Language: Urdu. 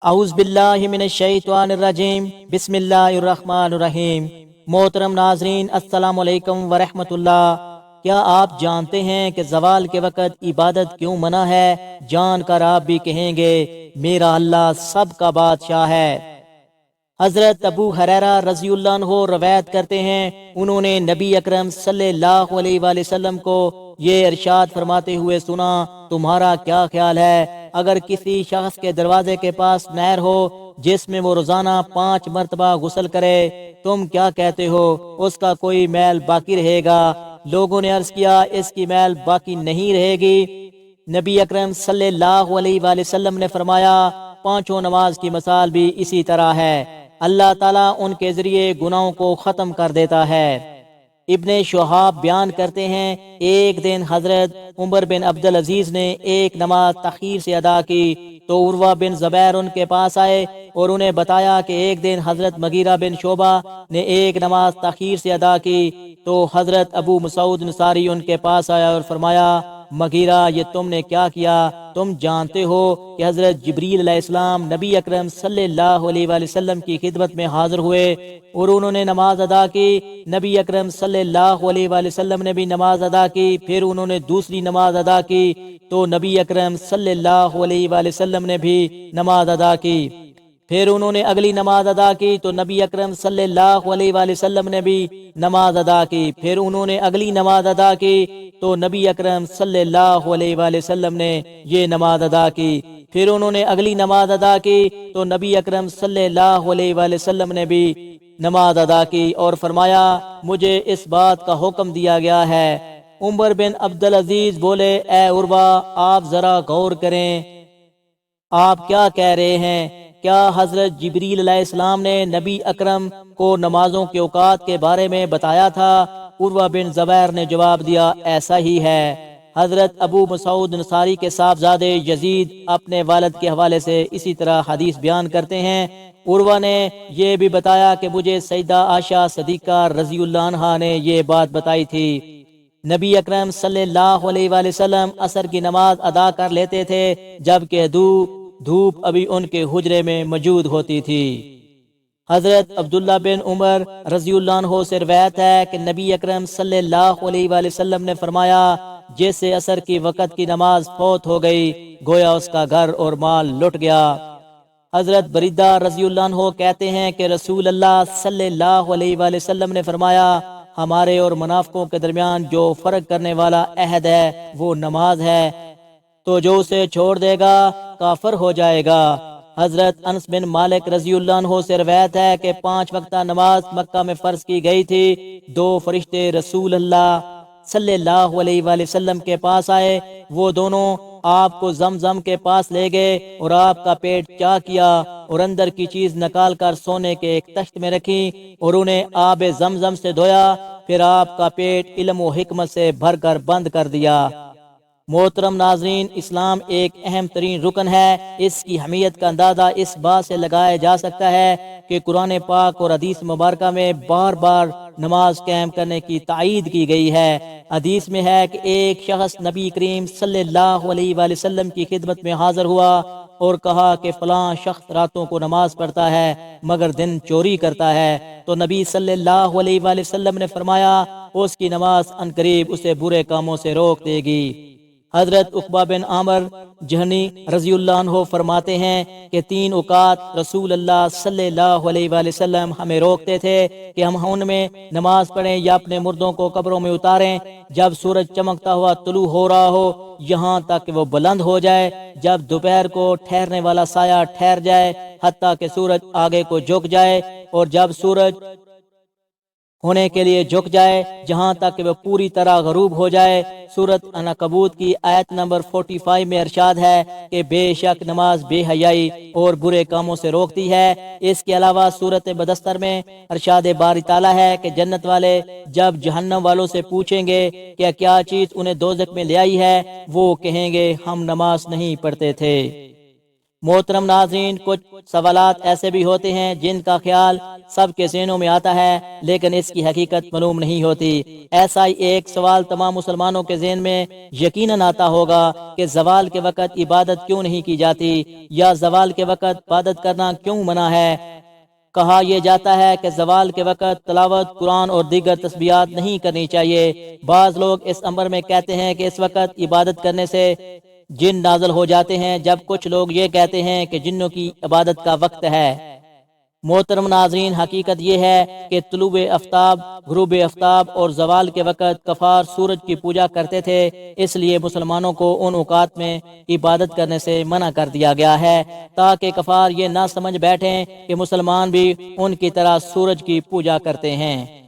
اعوذ باللہ من الشیطان الرجیم، بسم اللہ الرحمن الرحیم۔ محترم ناظرین، السلام علیکم ورحمۃ اللہ۔ کیا آپ جانتے ہیں کہ زوال کے وقت عبادت کیوں منع ہے؟ جان کر آپ بھی کہیں گے میرا اللہ سب کا بادشاہ ہے۔ حضرت ابو ہریرہ رضی اللہ عنہ روایت کرتے ہیں، انہوں نے نبی اکرم صلی اللہ علیہ وآلہ وسلم کو یہ ارشاد فرماتے ہوئے سنا، تمہارا کیا خیال ہے اگر کسی شخص کے دروازے کے پاس نہر ہو جس میں وہ روزانہ 5 مرتبہ غسل کرے، تم کیا کہتے ہو اس کا کوئی میل باقی رہے گا؟ لوگوں نے عرض کیا اس کی میل باقی نہیں رہے گی۔ نبی اکرم صلی اللہ علیہ وآلہ وسلم نے فرمایا، 5 نماز کی مثال بھی اسی طرح ہے، اللہ تعالیٰ ان کے ذریعے گناہوں کو ختم کر دیتا ہے۔ ابن شہاب بیان کرتے ہیں، ایک دن حضرت عمر بن عبدالعزیز نے ایک نماز تاخیر سے ادا کی تو عروہ بن زبیر ان کے پاس آئے اور انہیں بتایا کہ ایک دن حضرت مغیرہ بن شعبہ نے ایک نماز تاخیر سے ادا کی تو حضرت ابو مسعود انصاری ان کے پاس آیا اور فرمایا، مغیرہ یہ تم نے کیا کیا؟ تم جانتے ہو کہ حضرت جبریل علیہ السلام نبی اکرم صلی اللہ علیہ وآلہ وسلم کی خدمت میں حاضر ہوئے اور انہوں نے نماز ادا کی۔ نبی اکرم صلی اللہ علیہ وآلہ وسلم نے بھی نماز ادا کی، پھر انہوں نے دوسری نماز ادا کی تو نبی اکرم صلی اللہ علیہ وآلہ وسلم نے بھی نماز ادا کی، پھر انہوں نے اگلی نماز ادا کی تو نبی اکرم صلی اللہ علیہ وآلہ وسلم نے بھی نماز ادا کی، پھر انہوں نے اگلی نماز ادا کی تو نبی اکرم صلی اللہ علیہ وآلہ وسلم نے یہ نماز ادا کی، پھر انہوں نے اگلی نماز ادا کی تو نبی اکرم صلی اللہ علیہ وآلہ وسلم نے بھی نماز ادا کی اور فرمایا، مجھے اس بات کا حکم دیا گیا ہے۔ عمر بن عبدالعزیز بولے، اے عروہ آپ ذرا غور کریں، آپ کیا کہہ رہے ہیں؟ کیا حضرت جبریل علیہ السلام نے نبی اکرم کو نمازوں کے اوقات کے بارے میں بتایا تھا؟ عروہ بن زبیر نے جواب دیا، ایسا ہی ہے۔ حضرت ابو مسعود انصاری کے صاحبزادے یزید اپنے والد کے حوالے سے اسی طرح حدیث بیان کرتے ہیں، عروہ نے یہ بھی بتایا کہ مجھے سیدہ عائشہ صدیقہ رضی اللہ عنہا نے یہ بات بتائی تھی۔ نبی اکرم صلی اللہ علیہ وآلہ وسلم عصر کی نماز ادا کر لیتے تھے جبکہ دھوپ ابھی ان کے حجرے میں موجود ہوتی تھی۔ حضرت عبداللہ بن عمر رضی اللہ عنہ سے روایت ہے کہ نبی اکرم صلی اللہ علیہ وآلہ وسلم نے فرمایا، جیسے عصر کی وقت کی نماز فوت ہو گئی گویا اس کا گھر اور مال لٹ گیا۔ حضرت بریدہ رضی اللہ عنہ کہتے ہیں کہ رسول اللہ صلی اللہ علیہ وآلہ وسلم نے فرمایا، ہمارے اور منافقوں کے درمیان جو فرق کرنے والا عہد ہے وہ نماز ہے، تو جو اسے چھوڑ دے گا کافر ہو جائے گا۔ حضرت انس بن مالک رضی اللہ عنہ سے روایت ہے کہ 5 وقتہ نماز مکہ میں فرض کی گئی تھی، 2 فرشتے رسول اللہ صلی اللہ علیہ وآلہ وسلم کے پاس آئے، وہ دونوں آپ کو زمزم کے پاس لے گئے اور آپ کا پیٹ چاک کیا اور اندر کی چیز نکال کر سونے کے ایک تخت میں رکھی اور انہیں آب زمزم سے دھویا، پھر آپ کا پیٹ علم و حکمت سے بھر کر بند کر دیا۔ محترم ناظرین، اسلام ایک اہم ترین رکن ہے۔ اس کی اہمیت کا اندازہ اس بات سے لگایا جا سکتا ہے کہ قرآن پاک اور حدیث مبارکہ میں بار بار نماز قائم کرنے کی تائید کی گئی ہے۔ حدیث میں ہے کہ ایک شخص نبی کریم صلی اللہ علیہ وآلہ وسلم کی خدمت میں حاضر ہوا اور کہا کہ فلاں شخص راتوں کو نماز پڑھتا ہے مگر دن چوری کرتا ہے، تو نبی صلی اللہ علیہ وآلہ وسلم نے فرمایا، اس کی نماز عنقریب اسے برے کاموں سے روک دے گی۔ حضرت عقبہ بن عامر جہنی رضی اللہ عنہ فرماتے ہیں کہ 3 اوقات رسول اللہ صلی اللہ علیہ وآلہ وسلم ہمیں روکتے تھے کہ ہم ان میں نماز پڑھیں یا اپنے مردوں کو قبروں میں اتاریں، جب سورج چمکتا ہوا طلوع ہو رہا ہو یہاں تک کہ وہ بلند ہو جائے، جب دوپہر کو ٹھہرنے والا سایہ ٹھہر جائے حتیٰ کہ سورج آگے کو جھک جائے، اور جب سورج ہونے کے لیے جھک جائے جہاں تک کہ وہ پوری طرح غروب ہو جائے۔ سورۃ عنکبوت کی آیت نمبر 45 میں ارشاد ہے کہ بے شک نماز بے حیائی اور برے کاموں سے روکتی ہے۔ اس کے علاوہ سورۃ بدستر میں ارشاد باری تعالیٰ ہے کہ جنت والے جب جہنم والوں سے پوچھیں گے کہ کیا چیز انہیں دوزخ میں لے آئی ہے، وہ کہیں گے ہم نماز نہیں پڑھتے تھے۔ محترم ناظرین، کچھ سوالات ایسے بھی ہوتے ہیں جن کا خیال سب کے ذہنوں میں آتا ہے لیکن اس کی حقیقت معلوم نہیں ہوتی۔ ایسا ہی ایک سوال تمام مسلمانوں کے ذہن میں یقیناً آتا ہوگا کہ زوال کے وقت عبادت کیوں نہیں کی جاتی، یا زوال کے وقت عبادت کرنا کیوں منع ہے۔ کہا یہ جاتا ہے کہ زوال کے وقت تلاوت قرآن اور دیگر تسبیحات نہیں کرنی چاہیے۔ بعض لوگ اس امر میں کہتے ہیں کہ اس وقت عبادت کرنے سے جن نازل ہو جاتے ہیں، جب کچھ لوگ یہ کہتے ہیں کہ جنوں کی عبادت کا وقت ہے۔ محترم ناظرین، حقیقت یہ ہے کہ طلوع آفتاب، غروب آفتاب اور زوال کے وقت کفار سورج کی پوجا کرتے تھے، اس لیے مسلمانوں کو ان اوقات میں عبادت کرنے سے منع کر دیا گیا ہے تاکہ کفار یہ نہ سمجھ بیٹھیں کہ مسلمان بھی ان کی طرح سورج کی پوجا کرتے ہیں۔